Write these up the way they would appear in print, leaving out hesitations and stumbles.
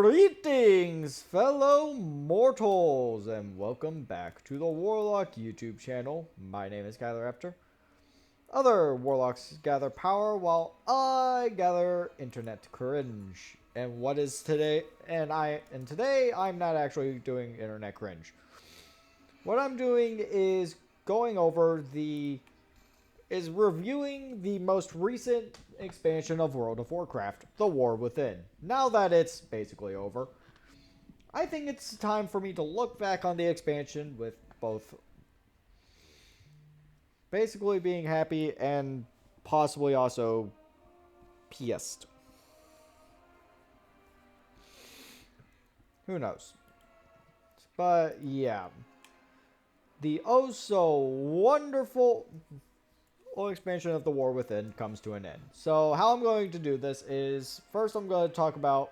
Greetings, fellow mortals, and welcome back to the Warlock YouTube channel. My name is Raptor. Other warlocks gather power while I gather internet cringe. And what is today? And today I'm not actually doing internet cringe. What I'm doing is going over reviewing the most recent expansion of World of Warcraft, The War Within. Now that it's basically over, I think it's time for me to look back on the expansion with both basically being happy and possibly also pissed. Who knows? But yeah. The oh so wonderful expansion of The War Within comes to an end. So how I'm going to do this is, first I'm going to talk about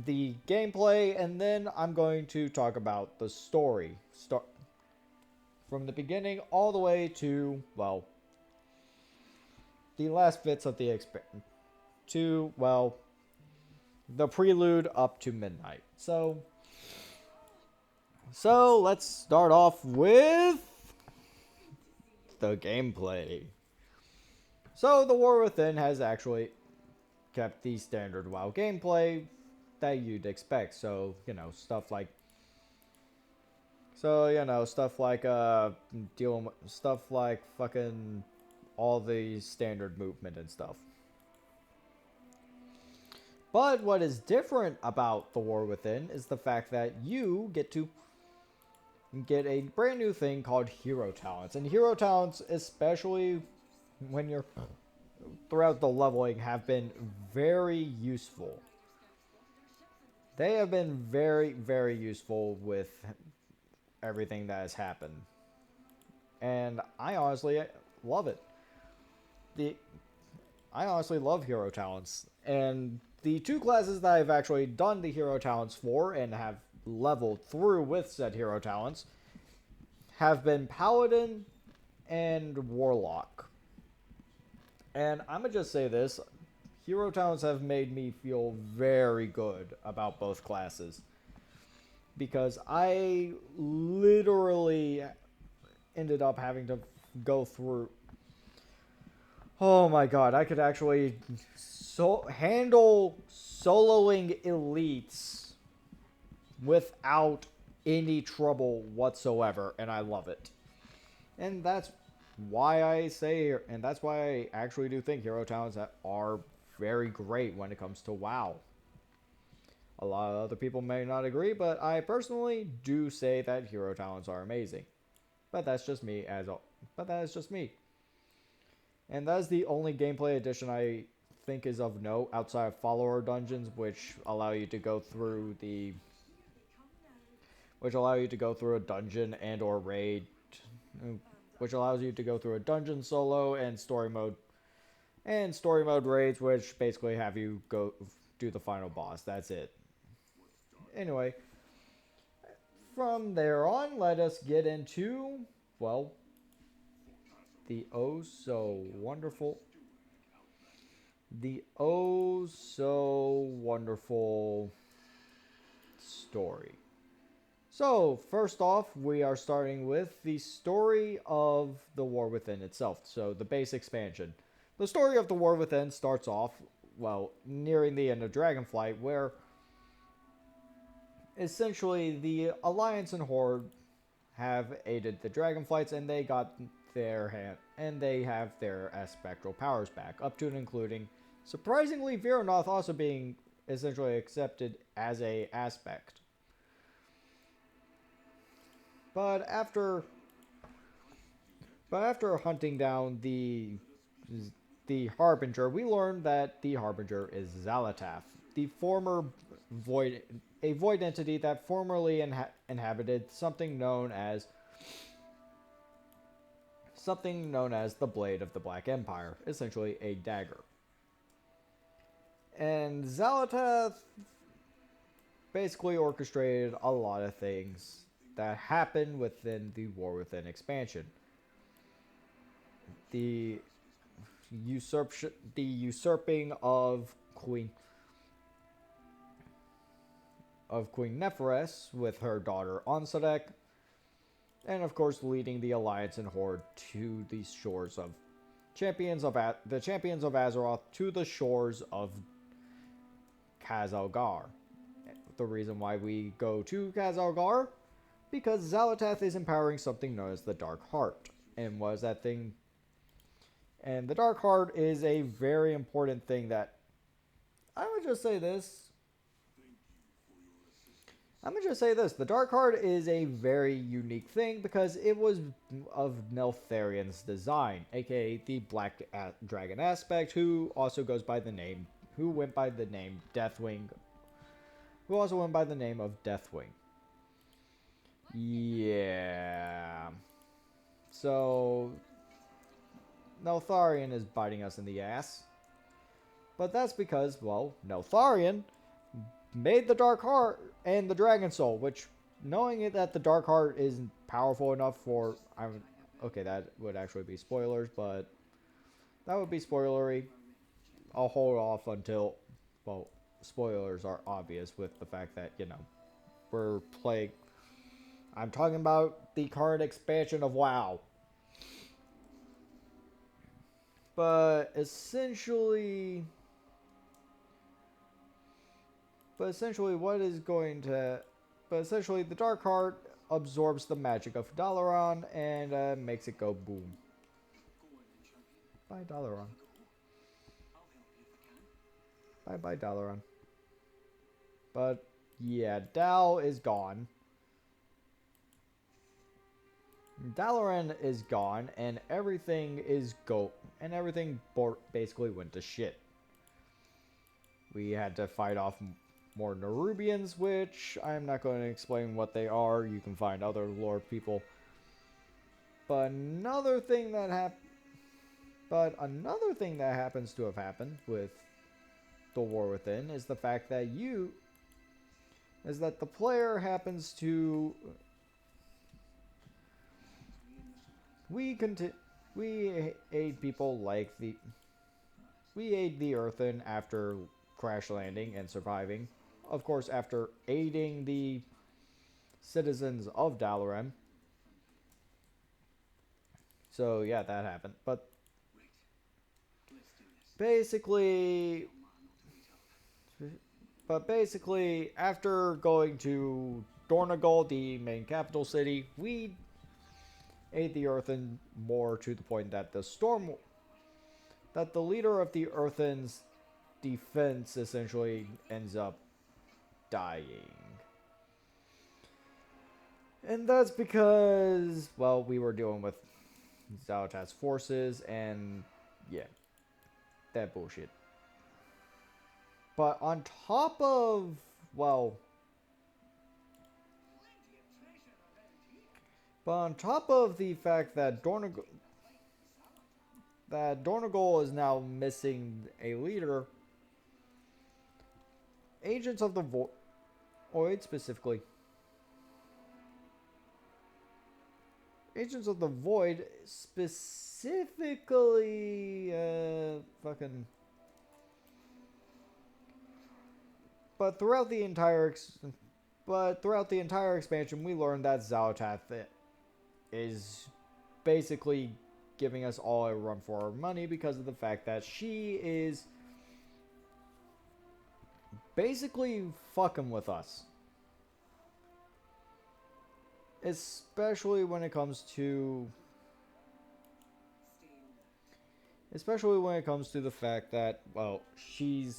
the gameplay, and then I'm going to talk about the story. From the beginning all the way to, well, the last bits of the expansion. The prelude up to midnight. So let's start off with the gameplay. So the War Within has actually kept the standard WoW gameplay that you'd expect. So, stuff like fucking all the standard movement and stuff. But what is different about the War Within is the fact that you get a brand new thing called hero talents. And hero talents, especially when you're throughout the leveling, have been very useful. They have been very, very useful with everything that has happened. And I honestly love it. I honestly love hero talents. And the two classes that I've actually done the hero talents for and have leveled through with said hero talents have been Paladin and Warlock. And I'm going to just say this. Hero talents have made me feel very good about both classes. Because I literally ended up having to go through... Oh my god, I could actually handle soloing elites without any trouble whatsoever, and I love it. And that's why I actually do think hero talents are very great when it comes to WoW. A lot of other people may not agree, but I personally do say that hero talents are amazing. But that's just me And that is the only gameplay addition I think is of note outside of follower dungeons, which allow you to go through a dungeon and or raid, which allows you to go through a dungeon solo and story mode raids, which basically have you go do the final boss. That's it. Anyway, from there on, let us get into, well, the oh so wonderful story. So, first off, we are starting with the story of the War Within itself. So, the base expansion. The story of the War Within starts off, well, nearing the end of Dragonflight, where essentially the Alliance and Horde have aided the Dragonflights, and they have their aspectral powers back, up to and including, surprisingly, Vironoth also being essentially accepted as a aspect. But after hunting down the Harbinger, we learned that the Harbinger is Xal'atath, the former void entity that formerly inhabited something known as the Blade of the Black Empire, essentially a dagger. And Xal'atath basically orchestrated a lot of things that happened within the War Within expansion. The usurping of Queen of Queen Neferes with her daughter Onsadek, and of course leading the Alliance and Horde to the shores of the champions of Azeroth to the shores of Khazalgar. The reason why we go to Khazalgar, because Xal'atath is empowering something known as the Dark Heart. And what is that thing? And the Dark Heart is a very important thing that I would just say this. I'm going to just say this. The Dark Heart is a very unique thing because it was of Neltharion's design, aka the Black Dragon aspect, who also goes by the name, who went by the name Deathwing, who also went by the name of Deathwing. Yeah. So, Neltharion is biting us in the ass. But that's because, well, Neltharion made the Dark Heart and the Dragon Soul, which, knowing that the Dark Heart isn't powerful enough for... okay, that would actually be spoilers, but that would be spoilery. I'll hold off until, well, spoilers are obvious with the fact that, you know, we're playing... I'm talking about the current expansion of WoW. But essentially, what is going to... But essentially, the Dark Heart absorbs the magic of Dalaran and makes it go boom. Bye, Dalaran. Bye, Dalaran. But, yeah, Dal is gone. Dalaran is gone, and everything is everything basically went to shit. We had to fight off more Nerubians, which I'm not going to explain what they are. You can find other lore people. But another thing that happens to have happened with the War Within is the fact that the player happens to... We aid people like we aid the Earthen after crash landing and surviving. Of course, after aiding the citizens of Dalaran. So yeah, that happened. But basically, after going to Dornogal, the main capital city, we aid the Earthen more to the point that the leader of the Earthen's defense essentially ends up dying. And that's because, well, we were dealing with Xal'atath's forces and, yeah, that bullshit. But on top of, well... But on top of the fact that Dornogal is now missing a leader, Agents of the Void specifically. Agents of the Void specifically, But throughout the entire expansion, we learned that Xal'atath is basically giving us all a run for our money because of the fact that she is basically fucking with us. Especially when it comes to the fact that, well, she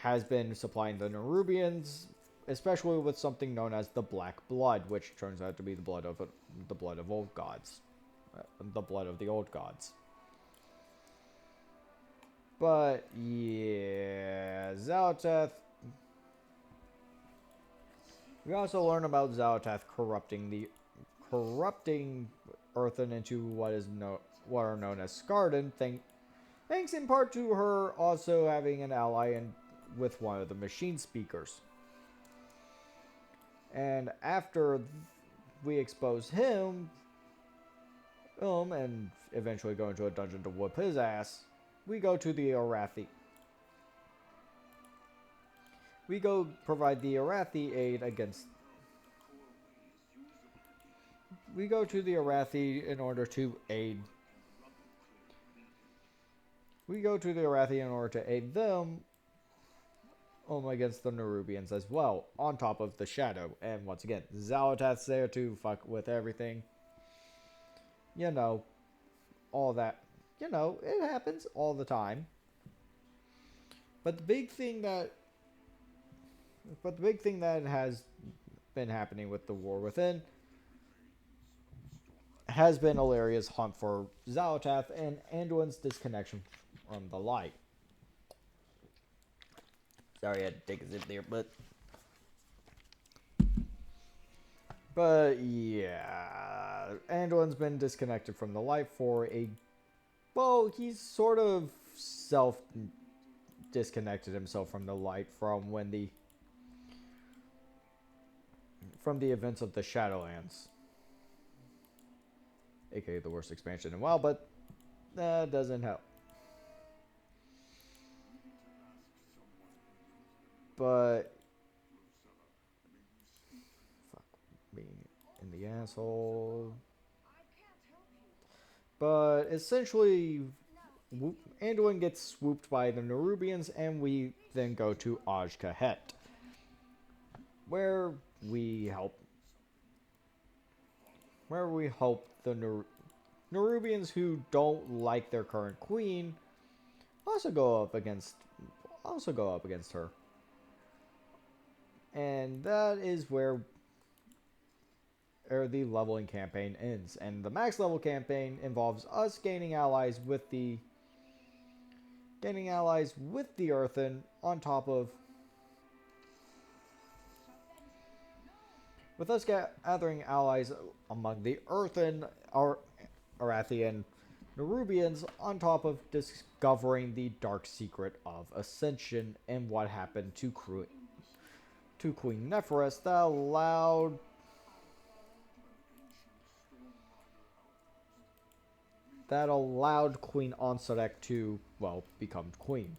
has been supplying the Nerubians, especially with something known as the Black Blood, which turns out to be the blood of old gods, the blood of the old gods. But yeah, Xal'atath. We also learn about Xal'atath corrupting Earthen into what are known as Skardan, thanks in part to her also having an ally with one of the machine speakers. And after we expose him, and eventually go into a dungeon to whoop his ass, we go to the Arathi. We go provide the Arathi aid against. We go to the Arathi in order to aid. We go to the Arathi in order to aid them against the Nerubians as well, on top of the Shadow. And once again, Xalatath's there to fuck with everything. You know, all that. You know, it happens all the time. But the big thing that has been happening with the War Within has been Illyria's hunt for Xalatath and Anduin's disconnection from the light. Sorry, I had to take a sip there, but yeah, Anduin's been disconnected from the light for a. Well, he's sort of disconnected himself from the light from the events of the Shadowlands, aka the worst expansion in WoW, but that doesn't help. But fuck me in the asshole. But essentially, Anduin gets swooped by the Nerubians, and we then go to Aj-Kahet, where we help the Nerubians who don't like their current queen also go up against her. And that is where the leveling campaign ends. And the max level campaign involves us gaining allies with the Earthen on top of with us gathering allies among the Earthen, Arathi, and Nerubians on top of discovering the dark secret of Ascension and what happened to Queen Neferes that allowed Queen Ansorek to, well, become queen.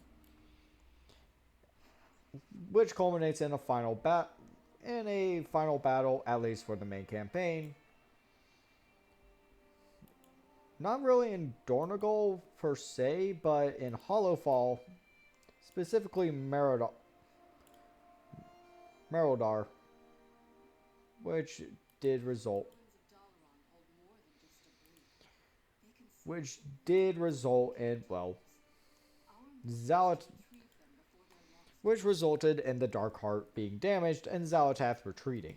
Which culminates in a final battle, at least for the main campaign. Not really in Dornogal per se, but in Hollowfall, specifically Merodar, which did result in, well, which resulted in the Dark Heart being damaged and Xalatath retreating.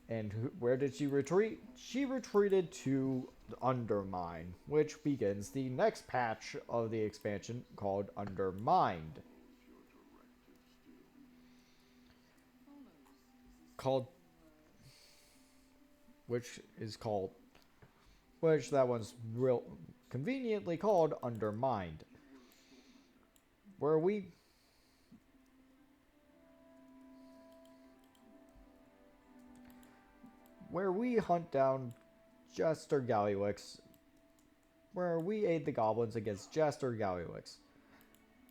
And where did she retreat? She retreated to Undermine, which begins the next patch of the expansion called Undermined. Which that one's real conveniently called Undermined. Where we hunt down Jester Gallywix, where we aid the goblins against Jester Gallywix.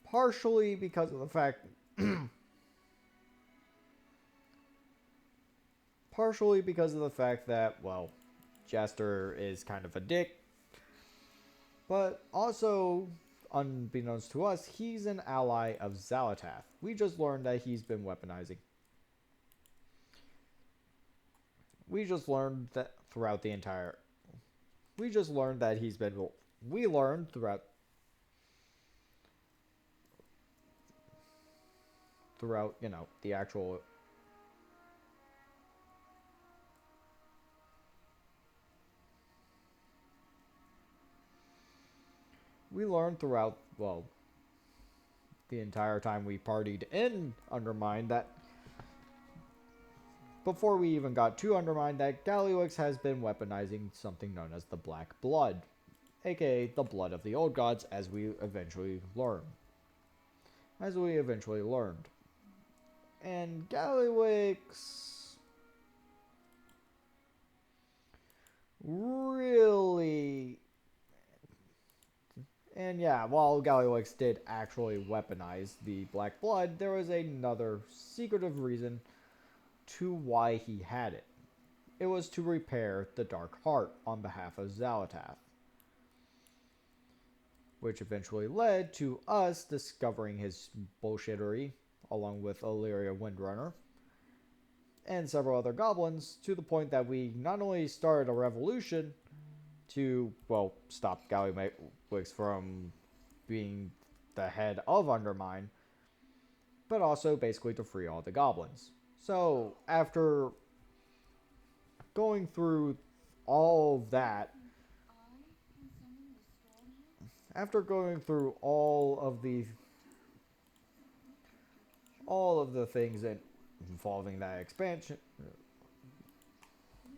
Partially because of the fact that, well, Jester is kind of a dick, but also, unbeknownst to us, he's an ally of Xalatath. We just learned that he's been weaponizing. We learned that he's been. We learned throughout, you know, the actual. We learned throughout, well, the entire time we partied in Undermine that before we even got to Undermine, that Gallywix has been weaponizing something known as the Black Blood, aka the blood of the old gods, as we eventually learned. And Gallywix really And yeah, while Gallywix did actually weaponize the Black Blood, there was another secretive reason to why he had it. It was to repair the Dark Heart on behalf of Xalatath, which eventually led to us discovering his bullshittery along with Illyria Windrunner and several other goblins, to the point that we not only started a revolution to, well, stop Gallywix from being the head of Undermine, but also basically to free all the goblins. So, going through all of that, after going through all of the things involving that expansion,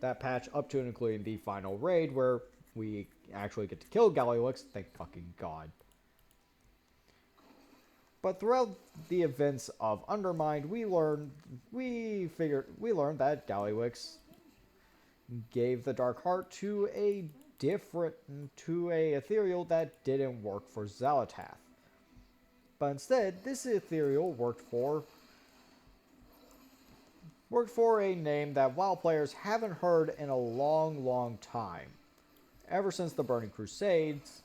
that patch up to and including the final raid where we actually get to kill Gallywix, thank fucking god. But throughout the events of Undermined, we learned that Gallywix gave the Dark Heart to a ethereal that didn't work for Xalatath. But instead, this ethereal worked for a name that WoW players haven't heard in a long, long time. Ever since the Burning Crusades,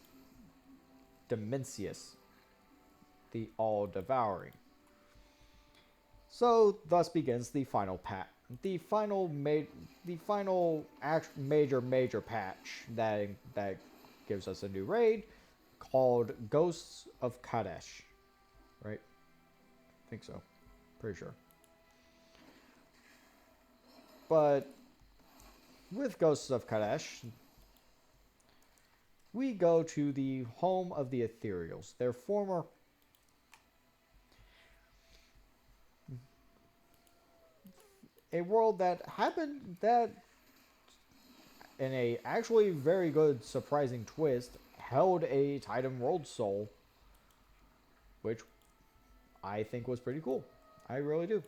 Dimensius, the All-Devouring. So, thus begins the final major patch that gives us a new raid called Ghosts of Kadesh. Right? I think so. Pretty sure. But with Ghosts of Kadesh, we go to the home of the Ethereals, their former a world that happened that in a actually very good surprising twist held a Titan World Soul, which I think was pretty cool. I really do.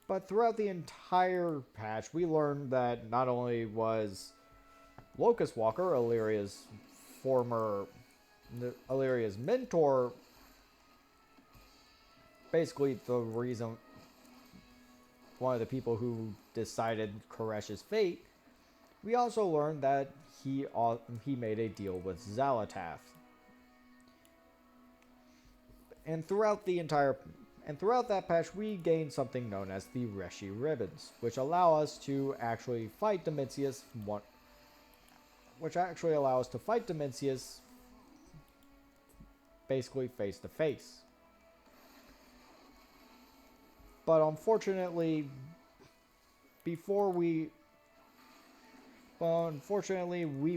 But throughout the entire patch, we learned that not only was Locust Walker, Illyria's mentor, basically one of the people who decided Koresh's fate, we also learned that he made a deal with Xalatath. And throughout that patch, we gained something known as the Reshi Ribbons, which allow us to actually fight Dimensius basically face to face. But unfortunately, we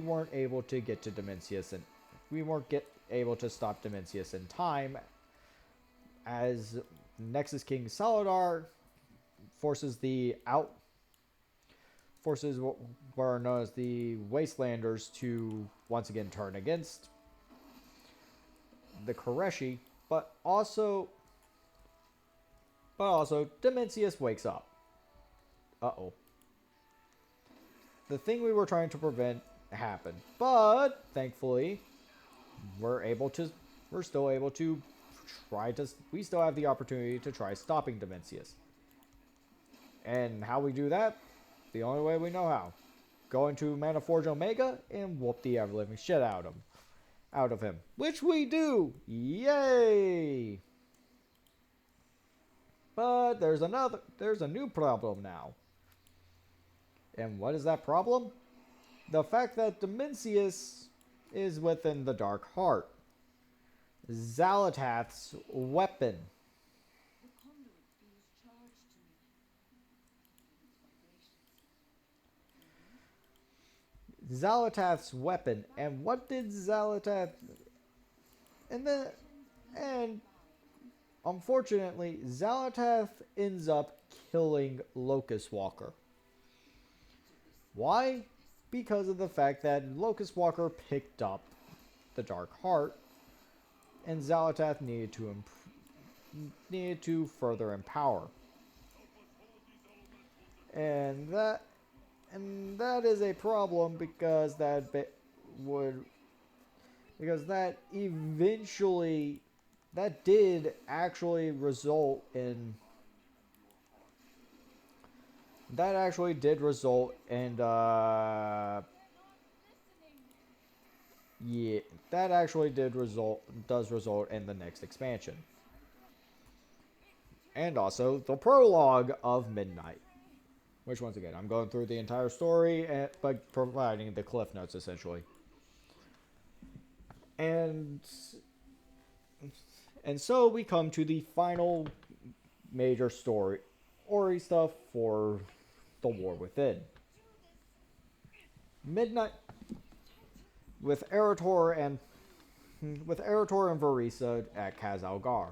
weren't able to get to Dimensius, and we weren't able to stop Dimensius in time, as Nexus King Saladar forces what are known as the Wastelanders to once again turn against the Koreshi, but also Dimensius wakes up. Uh-oh. The thing we were trying to prevent happened, but thankfully we still have the opportunity to try stopping Dimensius. And how we do that? The only way we know how. Go into Manaforge Omega and whoop the ever-living shit out of him. Which we do! Yay! But there's a new problem now. And what is that problem? The fact that Dimensius is within the Dark Heart, Xalatath's weapon. Xalatath's weapon. And what did Xalatath... And unfortunately, Xalatath ends up killing Locust Walker. Why? Because of the fact that Locust Walker picked up the Dark Heart, and Xalatath needed to further empower. And that is a problem because because that eventually, that did actually result in, that actually did result in, yeah, that actually does result in the next expansion. And also the prologue of Midnight. Which, once again, I'm going through the entire story, but providing the cliff notes, essentially. And so we come to the final major story stuff for the War Within. Midnight with Eretor and Varisa at Kaz Algar.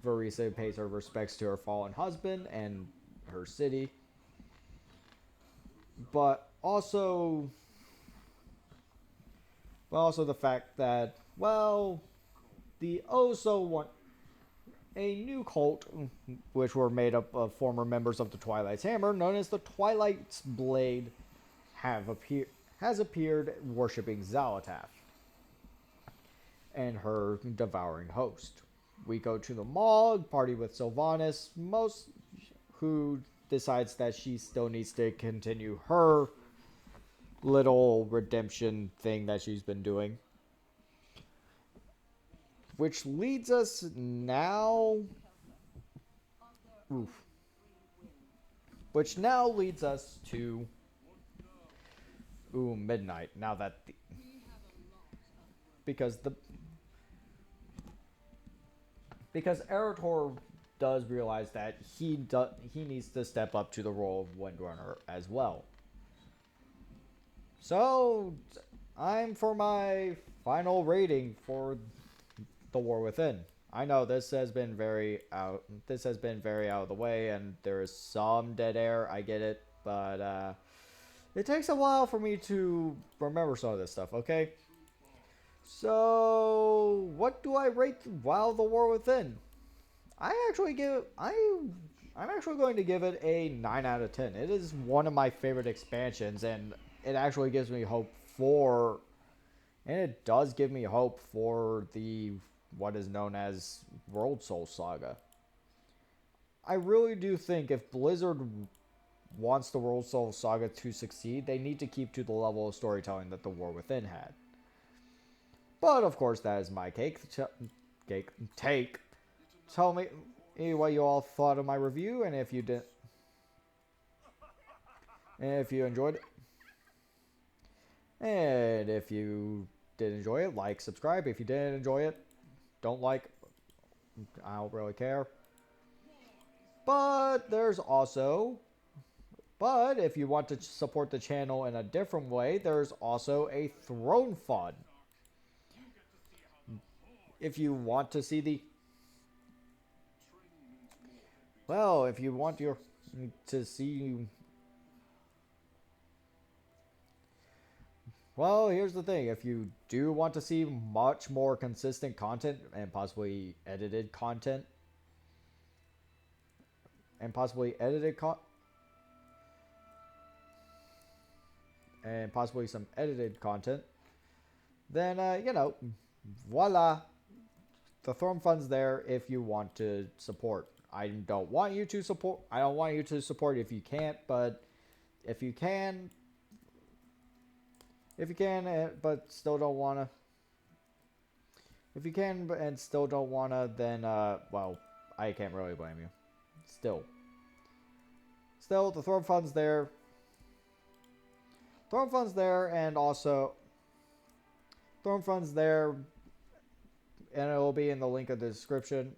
Varisa pays her respects to her fallen husband and her city, but also the fact that, well, the Oso want a new cult, which were made up of former members of the Twilight's Hammer, known as the Twilight's Blade, has appeared worshipping Xal'atath and her devouring host. We go to the mall, party with Sylvanas, who decides that she still needs to continue her little redemption thing that she's been doing. Which leads us now... Oof. Which now leads us to... Midnight. Now that... Because Eretor does realize that he needs to step up to the role of Windrunner as well. So, I'm for my final rating for The War Within. I know this has been very out of the way, and there is some dead air. I get it, but it takes a while for me to remember some of this stuff. Okay. So, what do I rate WoW: The War Within? I'm actually going to give it a 9 out of 10. It is one of my favorite expansions, and it actually gives me hope for, and it does give me hope for the what is known as World Soul Saga. I really do think if Blizzard wants the World Soul Saga to succeed, they need to keep to the level of storytelling that The War Within had. But of course, that is my take. Tell me what you all thought of my review, and if you did, and if you enjoyed it, and if you did enjoy it, like, subscribe. If you didn't enjoy it, don't like. I don't really care. But if you want to support the channel in a different way, there's also a Throne Fund. If you want to see the if you want to see... Well, here's the thing. If you do want to see much more consistent content and possibly edited content, and possibly some edited content, then, voila. The Throne Fund's there if you want to support. I don't want you to support if you can't, but if you can, but still don't want to, if you can and still don't want to, then, well, I can't really blame you. Still, the Throne Fund's there. Throne Fund's there, and also, Throne Fund's there, and it will be in the link of the description.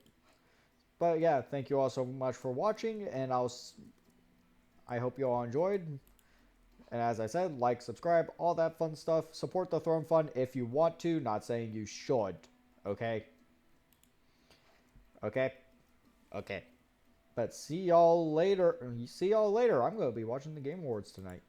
But yeah, thank you all so much for watching, and I hope you all enjoyed. And as I said, like, subscribe, all that fun stuff. Support the Throne Fund if you want to, not saying you should. Okay? Okay? Okay. But see y'all later. I'm going to be watching the Game Awards tonight.